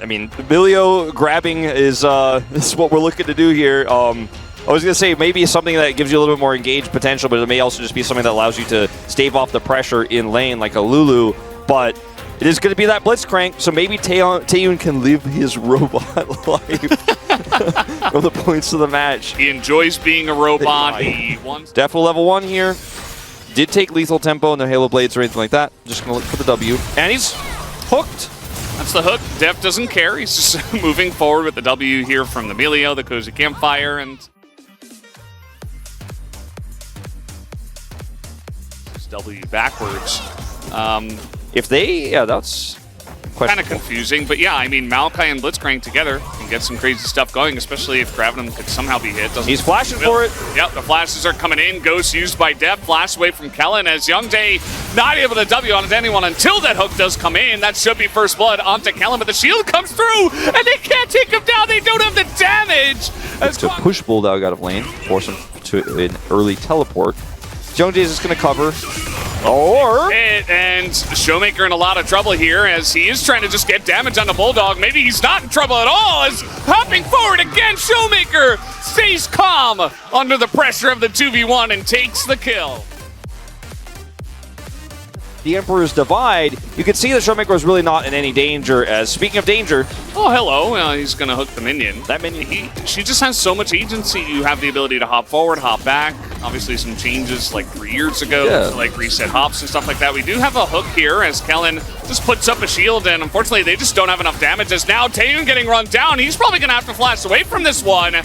I mean, Emilio grabbing is what we're looking to do here. I was going to say maybe something that gives you a little bit more engaged potential, but it may also just be something that allows you to stave off the pressure in lane like a Lulu. But it is going to be that Blitzcrank, so maybe Taeyun can live his robot life from the points of the match. He enjoys being a robot. He wants Defo level 1 here. Did take lethal tempo and no Halo Blades or anything like that. Just going to look for the W. And he's hooked. That's the hook. Def doesn't care. He's just moving forward with the W here from the Emilio, the Cozy Campfire, and W backwards. That's kind of confusing, but yeah, I mean, Maokai and Blitzcrank together can get some crazy stuff going, especially if Gravenum could somehow be hit. He's flashing for it. Yep, the flashes are coming in. Ghost used by Def. Flash away from Kellen as Youngjae not able to W on anyone until that hook does come in. That should be first blood onto Kellen, but the shield comes through, and they can't take him down. They don't have the damage. To push Bulldog out of lane, force him to an early teleport. Youngjae is just going to cover. And ShowMaker in a lot of trouble here as he is trying to just get damage on the Bulldog. Maybe he's not in trouble at all as hopping forward again. ShowMaker stays calm under the pressure of the 2v1 and takes the kill. The Emperor's Divide, you can see that ShowMaker was really not in any danger, as speaking of danger... Oh, hello. He's going to hook the minion. That minion... She just has so much agency. You have the ability to hop forward, hop back. Obviously, some changes like 3 years ago to like reset hops and stuff like that. We do have a hook here as Kellen just puts up a shield, and unfortunately, they just don't have enough damage. As now Taeyun getting run down. He's probably going to have to flash away from this one.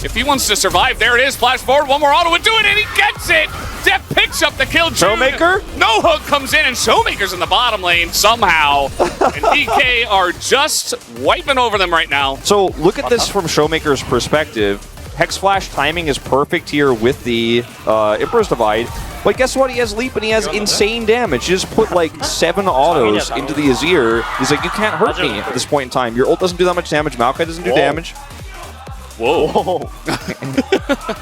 If he wants to survive, there it is. Flash forward, one more auto would do it, and he gets it. Def picks up the kill. ShowMaker? No hook comes in, and ShowMaker's in the bottom lane somehow. And DK are just wiping over them right now. So look at this from ShowMaker's perspective. Hex Flash timing is perfect here with the Emperor's Divide. But guess what? He has Leap and he has insane damage. He just put like 7 autos into the Azir. He's like, you can't hurt me at this point in time. Your ult doesn't do that much damage. Maokai doesn't do damage. Whoa.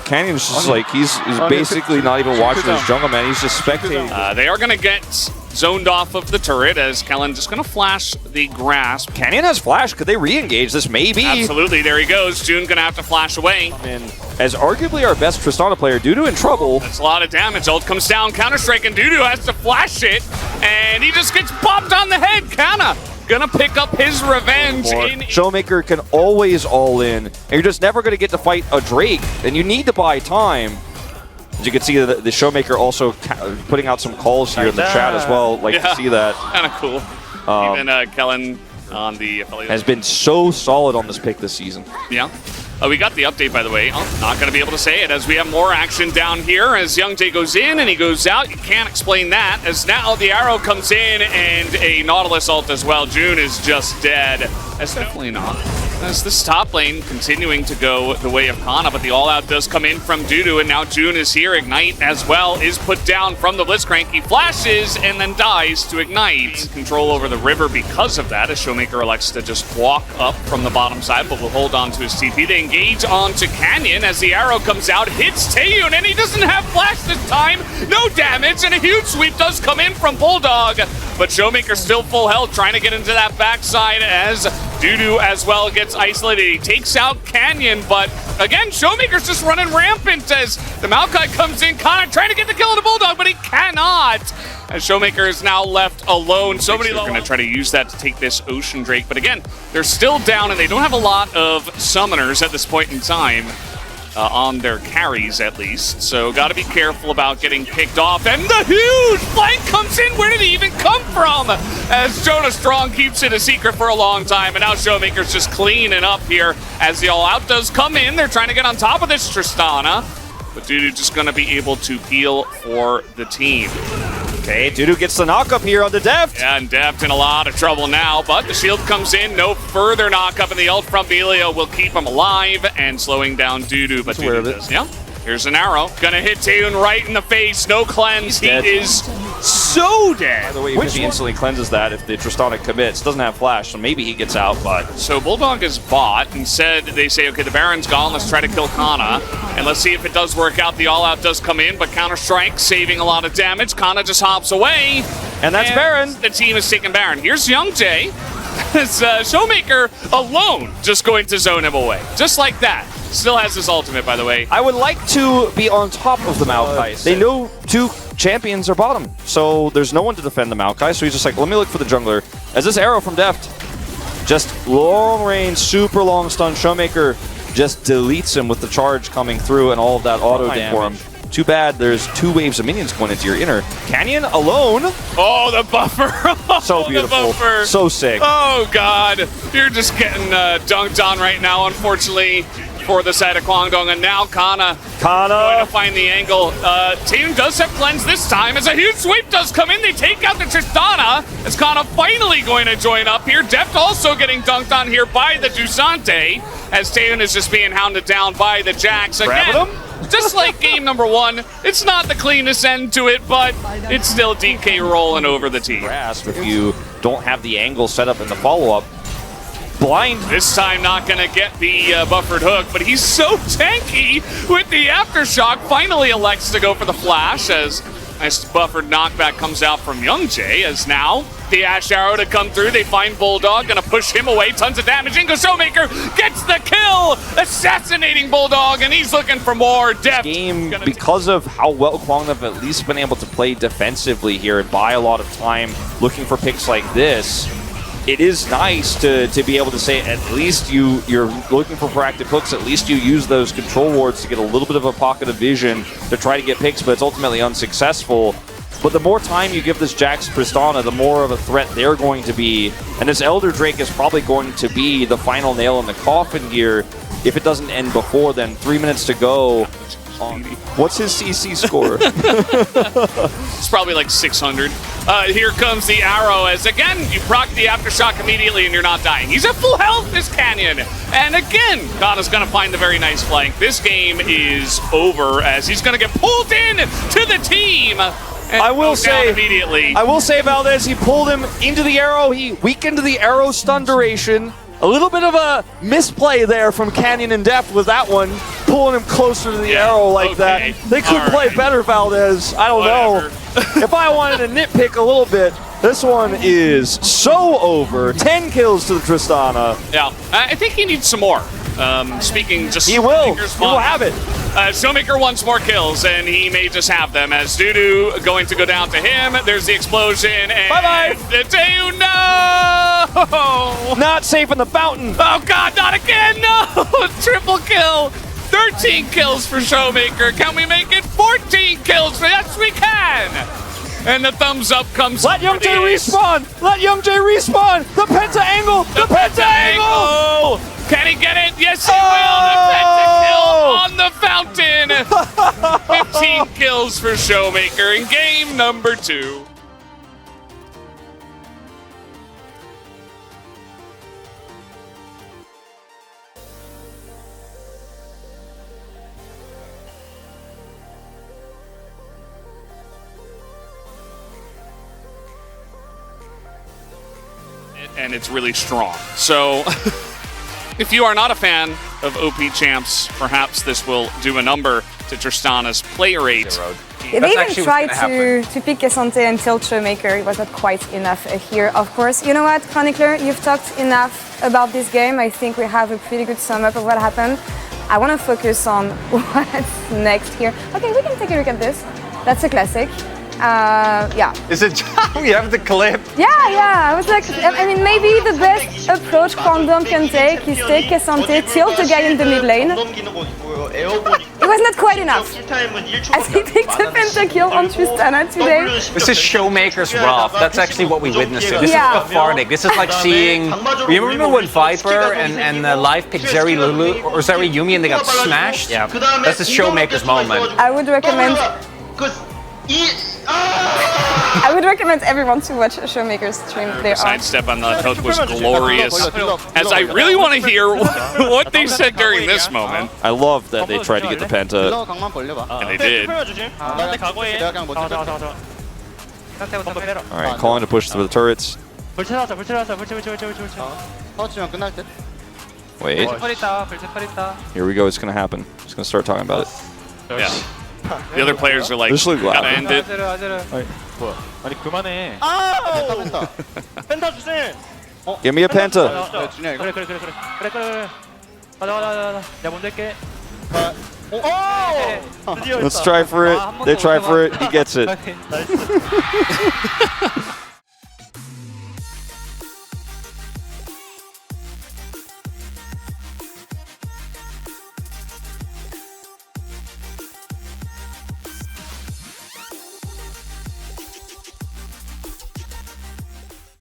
Canyon's just like, he's basically not even watching his jungle, man. He's just spectating. They are going to get zoned off of the turret as Kellen just going to flash the grasp. Canyon has flash. Could they re-engage this? Maybe. Absolutely. There he goes. June going to have to flash away. And as arguably our best Tristana player, Dudu in trouble. That's a lot of damage. Ult comes down, Counter-Strike, and Dudu has to flash it. And he just gets popped on the head. Kana gonna pick up his revenge. ShowMaker can always all in, and you're just never gonna get to fight a Drake, and you need to buy time. As you can see, the ShowMaker also putting out some calls here in the chat as well. Like to see that. Kind of cool. Even Kellen on the affiliate has been so solid on this pick this season. Yeah. We got the update, by the way. Not going to be able to say it as we have more action down here as Youngjae goes in and he goes out. You can't explain that as now the arrow comes in and a Nautilus ult as well. June is just dead. That's definitely not. As this top lane continuing to go the way of Kana, but the all-out does come in from Dudu, and now June is here. Ignite as well is put down from the Blitzcrank. He flashes and then dies to Ignite. Control over the river because of that, as ShowMaker elects to just walk up from the bottom side, but will hold on to his TP. They engage onto Canyon as the arrow comes out, hits Taeyun, and he doesn't have flash this time. No damage, and a huge sweep does come in from Bulldog, but ShowMaker still full health, trying to get into that backside as Dudu as well gets isolated. He takes out Canyon, but again, ShowMaker's just running rampant as the Maokai comes in, Kana trying to get the kill on the Bulldog, but he cannot. As ShowMaker is now left alone. So many are going to try to use that to take this Ocean Drake, but again, they're still down and they don't have a lot of summoners at this point in time. On their carries, at least. So got to be careful about getting picked off. And the huge flank comes in. Where did he even come from? As Jonah Strong keeps it a secret for a long time. And now ShowMaker's just cleaning up here as the all-out does come in. They're trying to get on top of this Tristana. But Dudu just going to be able to peel for the team. Okay, Dudu gets the knock up here on the Deft. Yeah, and Deft in a lot of trouble now, but the shield comes in. No further knock up, and the ult from Belio will keep him alive and slowing down Dudu. But Dudu does. Yeah, here's an arrow. Gonna hit Taeyun right in the face. No cleanse. He is so dead. By the way, he instantly cleanses that if the Tristana commits. Doesn't have flash, so maybe he gets out, but... So Bulldog is bought. Instead, they say, okay, the Baron's gone. Let's try to kill Kana. And let's see if it does work out. The all-out does come in, but Counter-Strike saving a lot of damage. Kana just hops away. And that's Baron. The team is taking Baron. Here's Youngjae. It's ShowMaker alone just going to zone him away. Just like that. Still has his ultimate, by the way. I would like to be on top of the Maokai. They know 2 champions are bottom, so there's no one to defend the Maokai, so he's just like, let me look for the jungler. As this arrow from Deft, just long range, super long stun, ShowMaker just deletes him with the charge coming through and all of that auto damage for him. Too bad there's 2 waves of minions going into your inner. Canyon alone. Oh, the buffer. So beautiful. The buffer. So sick. Oh, God. You're just getting dunked on right now, unfortunately, for the side of Kwangdong. And now Kana going to find the angle. Team does have cleanse this time as a huge sweep does come in. They take out the Tristana as Kana finally going to join up here. Deft also getting dunked on here by the Dusante as Taeun is just being hounded down by the Jax. Again, just like game number 1, it's not the cleanest end to it, but it's still DK rolling over the team. If you don't have the angle set up in the follow-up, blind. This time not going to get the buffered hook, but he's so tanky with the Aftershock. Finally elects to go for the flash as nice buffered knockback comes out from Youngjae as now the Ash Arrow to come through. They find Bulldog, gonna push him away. Tons of damage. In goes ShowMaker, gets the kill, assassinating Bulldog, and he's looking for more depth. Game, because of how well Kwangdong have at least been able to play defensively here and buy a lot of time looking for picks like this, it is nice to be able to say at least you're looking for proactive hooks, at least you use those control wards to get a little bit of a pocket of vision to try to get picks, but it's ultimately unsuccessful. But the more time you give this Jax Tristana, the more of a threat they're going to be. And this Elder Drake is probably going to be the final nail in the coffin here. If it doesn't end before then, 3 minutes to go. What's his CC score? It's probably like 600. Here comes the arrow as, again, you proc the Aftershock immediately and you're not dying. He's at full health, this Canyon. And again, Kana's going to find the very nice flank. This game is over as he's going to get pulled in to the team. I will say, Valdez, he pulled him into the arrow. He weakened the arrow stun duration. A little bit of a misplay there from Canyon and Deft with that one, pulling him closer to the arrow like that. They could play better, Valdez. I don't know. If I wanted to nitpick a little bit, this one is so over. 10 kills to the Tristana. Yeah, I think he needs some more. Speaking just... He will have it. ShowMaker wants more kills, and he may just have them as Dudu going to go down to him. There's the explosion, and... Bye-bye! Taeun, no! Not safe in the fountain. Oh, God, not again! No! Triple kill! 13 kills for ShowMaker. Can we make it 14 kills? Yes, we can! And the thumbs up comes... Let Youngjae respawn! Let Youngjae respawn! The Penta angle! The Penta angle! Can he get it? Yes, he will! The Penta kill on the fountain! 15 kills for ShowMaker in game number 2. And it's really strong. So, if you are not a fan of OP champs, perhaps this will do a number to Tristana's play rate. They even tried to pick K'Sante until ShowMaker. It was not quite enough here, of course. You know what, Chronicler, you've talked enough about this game. I think we have a pretty good sum up of what happened. I want to focus on what's next here. Okay, we can take a look at this. That's a classic. Yeah. Is it? You have the clip. Yeah. I was like, I mean, maybe the best approach Kwangdong can take is take K'Sante, tilt the guy in the mid lane. It was not quite enough. As he picked a pentakill on Tristana today. This is ShowMaker's Wrath. That's actually what we witnessed here. This is cathartic. This is like seeing. You remember when Viper and Live picked Zeri Lulu or Zeri Yumi and they got smashed? Yeah. That's the ShowMaker's moment. I would recommend. I would recommend everyone to watch ShowMaker's stream. The sidestep on the hook was glorious. As I really want to hear what they said during this moment. I love that they tried to get the Penta. And they did. Alright, calling to push through the turrets. Wait. Here we go, it's going to happen. It's going to start talking about it. Yeah. The other players are like, gotta end it. Give me a penta. 그래. 가자. 내가 먼저 할게. Let's try for it. They try for it. He gets it.